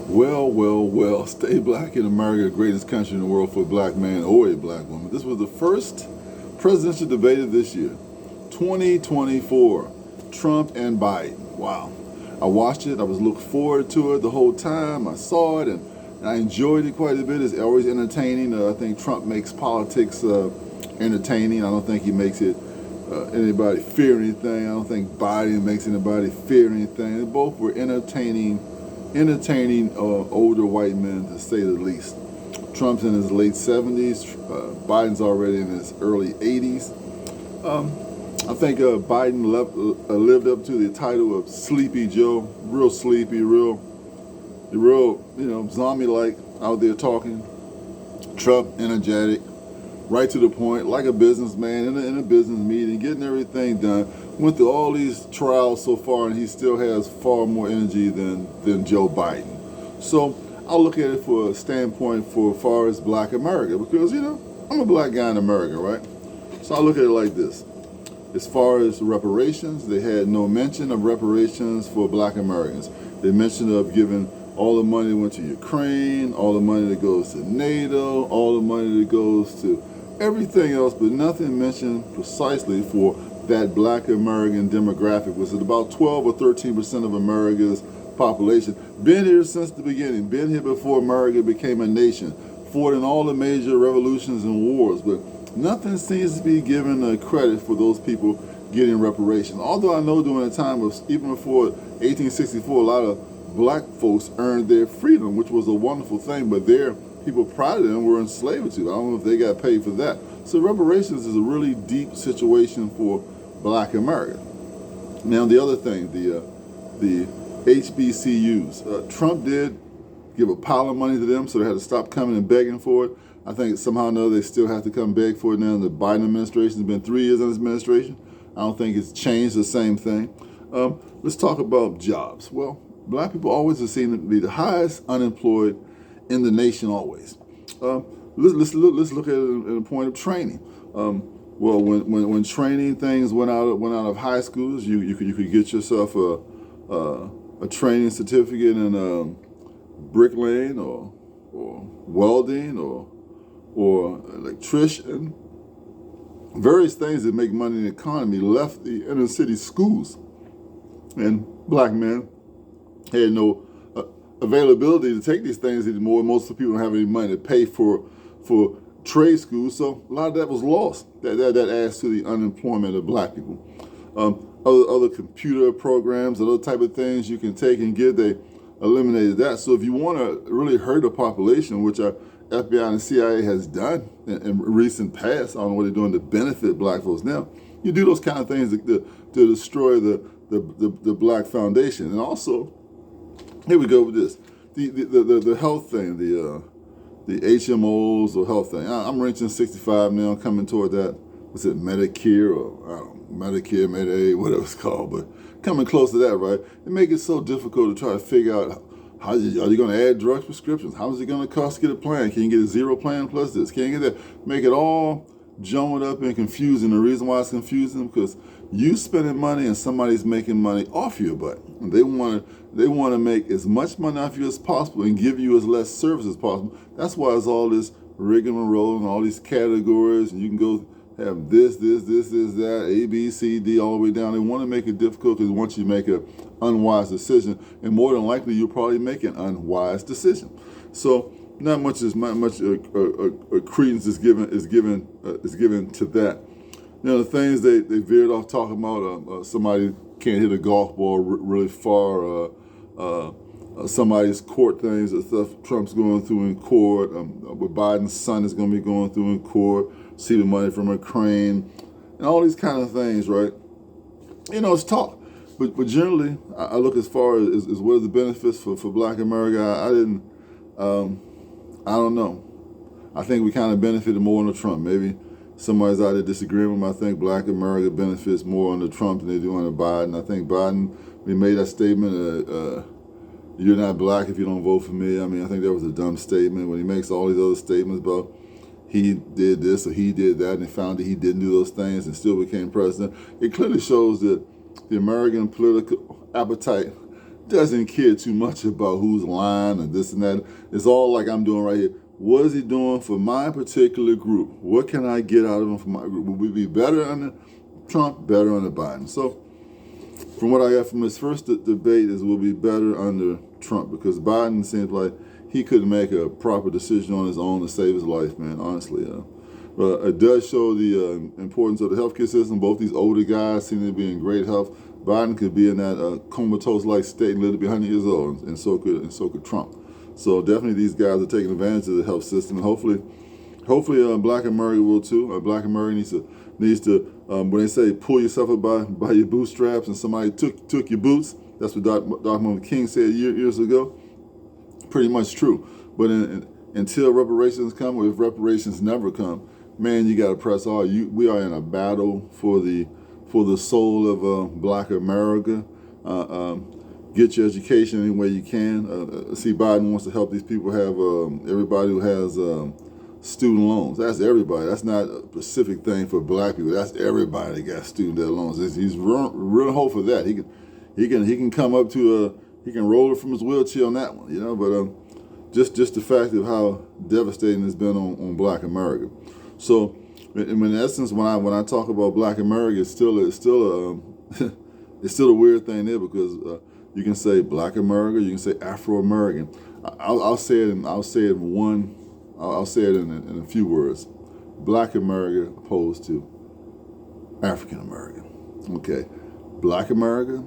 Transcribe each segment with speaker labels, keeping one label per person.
Speaker 1: Well, well, well, stay black in America, the greatest country in the world for a black man or a black woman. This was the first presidential debate of this year, 2024, Trump and Biden. Wow. I watched it. I was looking forward to it the whole time. I saw it and I enjoyed it quite a bit. It's always entertaining. I think Trump makes politics entertaining. I don't think he makes it anybody fear anything. I don't think Biden makes anybody fear anything. They both were entertaining older white men, to say the least. Trump's in his late 70s. Biden's already in his early 80s. I think Biden lived up to the title of Sleepy Joe. Real sleepy, real, zombie-like out there talking. Trump, energetic, right to the point, like a businessman in a business meeting, getting everything done. Went through all these trials so far, and he still has far more energy than Joe Biden. So I'll look at it for a standpoint for as far as black America, because, I'm a black guy in America, right? So I look at it like this. As far as reparations, they had no mention of reparations for black Americans. They mentioned of giving all the money that went to Ukraine, all the money that goes to NATO, all the money that goes to everything else, but nothing mentioned precisely for that black American demographic, which is about 12 or 13% of America's population. Been here since the beginning, been here before America became a nation, fought in all the major revolutions and wars, but nothing seems to be given credit for those people getting reparations. Although I know during the time of, even before 1864, a lot of black folks earned their freedom, which was a wonderful thing, but their people prior to them were enslaved to. I don't know if they got paid for that. So reparations is a really deep situation for black America. Now the other thing, the HBCUs. Trump did give a pile of money to them, so they had to stop coming and begging for it. I think somehow or another they still have to come beg for it now. The Biden administration has been 3 years in this administration. I don't think it's changed the same thing. Let's talk about jobs. Well, black people always are seen to be the highest unemployed in the nation always. Let's look at it in a point of training. Well, when training things went out of high schools, you could get yourself a training certificate in bricklaying or welding or electrician. Various things that make money in the economy left the inner city schools, and black men had no availability to take these things anymore. Most of the people don't have any money to pay for trade schools, so a lot of that was lost. That adds to the unemployment of black people. Other computer programs, other type of things you can take and get, they eliminated that. So if you want to really hurt the population, which our FBI and CIA has done in recent past, I don't know what they're doing to benefit black folks now, you do those kind of things to destroy the black foundation. And also, here we go with this, the health thing, the HMOs or health thing. I'm reaching 65 now, coming toward that. Was it Medicare or I don't know, Medicare, Medicaid, whatever it's called, but coming close to that, right? It makes it so difficult to try to figure out are you going to add drug prescriptions? How is it going to cost to get a plan? Can you get a zero plan plus this? Can you get that? Make it all jumbled up and confusing. The reason why it's confusing because you spending money and somebody's making money off your butt. And they want to make as much money off you as possible and give you as less service as possible. That's why it's all this rigmarole and all these categories, and you can go have this, that, A, B, C, D, all the way down. They want to make it difficult because once you make an unwise decision, and more than likely you'll probably make an unwise decision. So not much credence is given to that. The things they veered off talking about, somebody can't hit a golf ball really far, somebody's court things and stuff Trump's going through in court, what Biden's son is going to be going through in court, see the money from Ukraine, and all these kind of things, right? It's talk. But generally, I look as far as what are the benefits for black America. I don't know. I think we kind of benefited more under Trump. Maybe somebody's out there disagreeing with me. I think black America benefits more under Trump than they do under Biden. I think Biden, we made that statement, you're not black if you don't vote for me. I mean, I think that was a dumb statement when he makes all these other statements about he did this or he did that, and he found that he didn't do those things and still became president. It clearly shows that the American political appetite doesn't care too much about who's lying and this and that. It's all like I'm doing right here. What is he doing for my particular group? What can I get out of him for my group? Will we be better under Trump, better under Biden? So from what I got from this first debate is we'll be better under Trump, because Biden seems like he couldn't make a proper decision on his own to save his life, man, honestly. But it does show the importance of the healthcare system. Both these older guys seem to be in great health. Biden could be in that comatose-like state and live to be 100 years old, and so could Trump. So definitely these guys are taking advantage of the health system, and hopefully Black America will too. Black America needs to when they say pull yourself up by your bootstraps, and somebody took your boots. That's what Dr. Martin Luther King said years ago. Pretty much true. But until reparations come, or if reparations never come, man, you got to press hard. We are in a battle for the soul of Black America. Get your education any way you can. See, Biden wants to help these people have everybody who has student loans. That's everybody. That's not a specific thing for Black people. That's everybody that got student debt loans. He's real hope for that. He can come up to he can roll it from his wheelchair on that one, you know. But just the fact of how devastating it's been on Black America. So, in essence, when I talk about Black America, it's still it's still a weird thing there, because you can say Black America, you can say Afro American. I'll say it in a few words. Black America opposed to African American. Okay, Black America,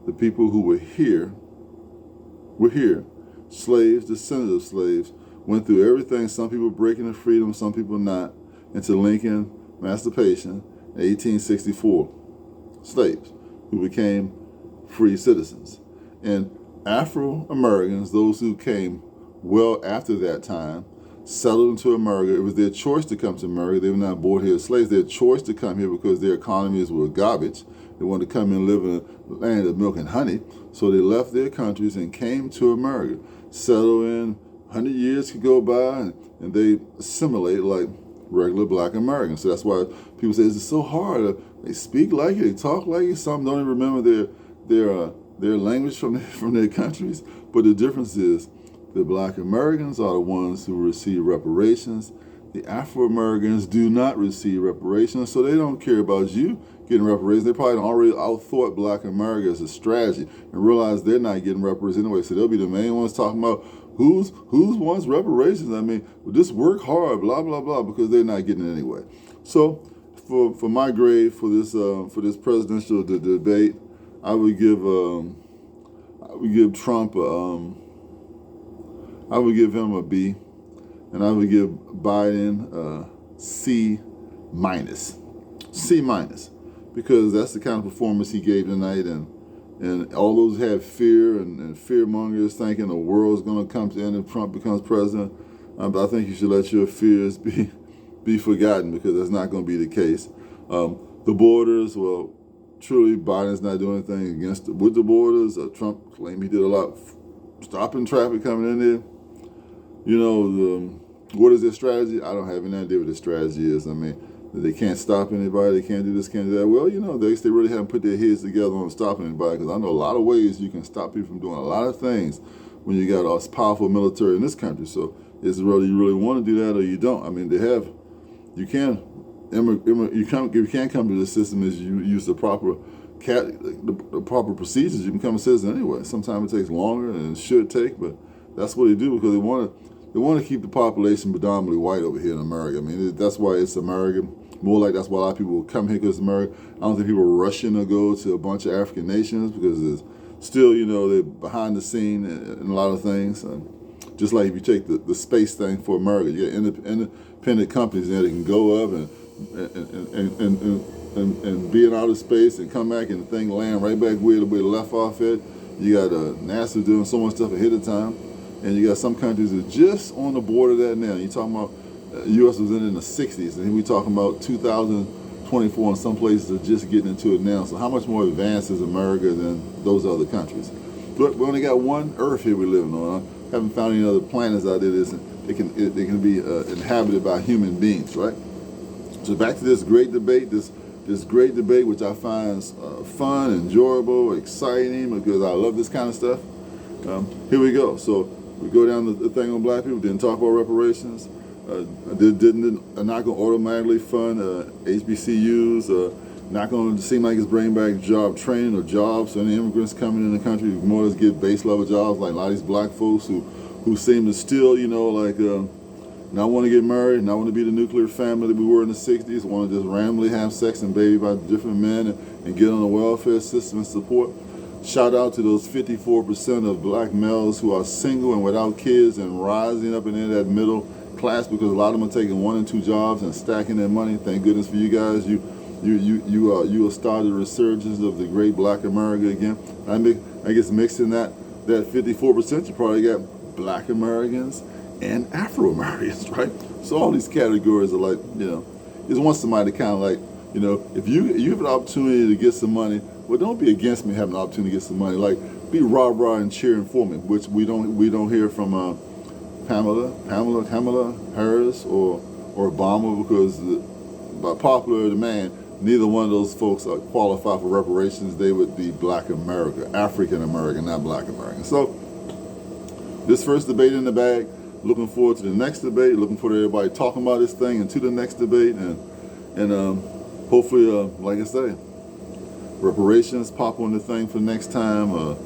Speaker 1: the people who were here, slaves, descendants of slaves, went through everything. Some people breaking their freedom, some people not, into Lincoln emancipation in 1864. Slaves who became free citizens. And Afro-Americans, those who came well after that time, settled into America. It was their choice to come to America. They were not born here as slaves. Their choice to come here because their economies were garbage. They wanted to come and live in a land of milk and honey. So they left their countries and came to America. Settled in, 100 years could go by, and they assimilate like regular Black Americans. So that's why people say it's so hard. They speak like it, they talk like it. Some don't even remember their language from their countries. But the difference is the Black Americans are the ones who receive reparations. The Afro-Americans do not receive reparations, so they don't care about you getting reparations. They probably already outthought Black America as a strategy and realize they're not getting reparations anyway. So they'll be the main ones talking about who's wants reparations. I mean, just work hard, blah blah blah, because they're not getting it anyway. So for my grade for this presidential debate, I would give Trump I would give him a B, and I would give Biden C minus. C minus, because that's the kind of performance he gave tonight, and all those who have fear and fear mongers thinking the world's going to come to an end if Trump becomes president. I think you should let your fears be forgotten, because that's not going to be the case. The borders, well, truly Biden's not doing anything with the borders. Trump claimed he did a lot stopping traffic coming in there. You know, what is their strategy? I don't have any idea what their strategy is. I mean, they can't stop anybody. They can't do this, can't do that. Well, you know, they really haven't put their heads together on stopping anybody, because I know a lot of ways you can stop people from doing a lot of things when you got a powerful military in this country. So it's really, you really want to do that or you don't. I mean, you can't come to the system as you use the proper procedures. You can become a citizen anyway. Sometimes it takes longer and it should take, but that's what they do, because they want to keep the population predominantly white over here in America. I mean, that's why it's America. More like that's why a lot of people will come here because it's America. I don't think people are rushing to go to a bunch of African nations, because it's still, you know, they're behind the scene in a lot of things. Just like if you take the space thing for America, you got independent companies there that can go up and be in outer space and come back and the thing land right back where they left off at. You got NASA doing so much stuff ahead of time. And you got some countries that are just on the border of that now. You're talking about U.S. was in the 60s, and we're talking about 2024, and some places are just getting into it now. So how much more advanced is America than those other countries? But we only got one Earth here we're living on. I haven't found any other planets out there that can be inhabited by human beings, right? So back to this great debate, this this great debate, which I find fun, enjoyable, exciting, because I love this kind of stuff. Here we go. So we go down the thing on black people, didn't talk about reparations, not going to automatically fund HBCUs, not going to seem like it's bringing back job training or jobs. So any immigrants coming in the country more or less get base level jobs, like a lot of these black folks who seem to still, not want to get married, not want to be the nuclear family that we were in the 60s, want to just randomly have sex and baby by different men and get on the welfare system and support. Shout out to those 54% of black males who are single and without kids and rising up into that middle class, because a lot of them are taking 1 and 2 jobs and stacking their money. Thank goodness for you guys. You have started a resurgence of the great black America again. I guess mixing that 54%, you probably got black Americans and Afro-Americans, right? So all these categories are like, just want somebody to kind of like, if you have an opportunity to get some money, well, don't be against me having an opportunity to get some money. Like, be rah-rah and cheering for me, which we don't hear from Kamala Harris or Obama, because by popular demand, neither one of those folks are qualified for reparations. They would be black America, African American, not black American. So this first debate in the bag. Looking forward to the next debate. Looking forward to everybody talking about this thing and to the next debate, and hopefully, like I say, reparations pop on the thing for the next time.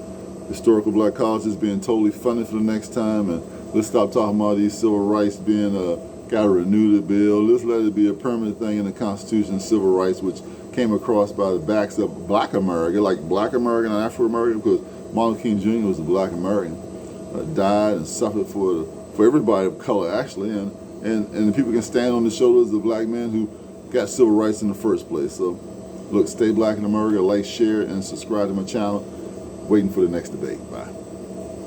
Speaker 1: Historical black colleges being totally funded for the next time, and let's stop talking about these civil rights being got to renew the bill. Let's let it be a permanent thing in the Constitution, civil rights, which came across by the backs of black America, like black American and Afro American, because Martin King Jr. was a black American, died and suffered for everybody of color, actually, and the people can stand on the shoulders of black men who got civil rights in the first place. So, look, stay black in America, like, share, and subscribe to my channel. Waiting for the next debate. Bye.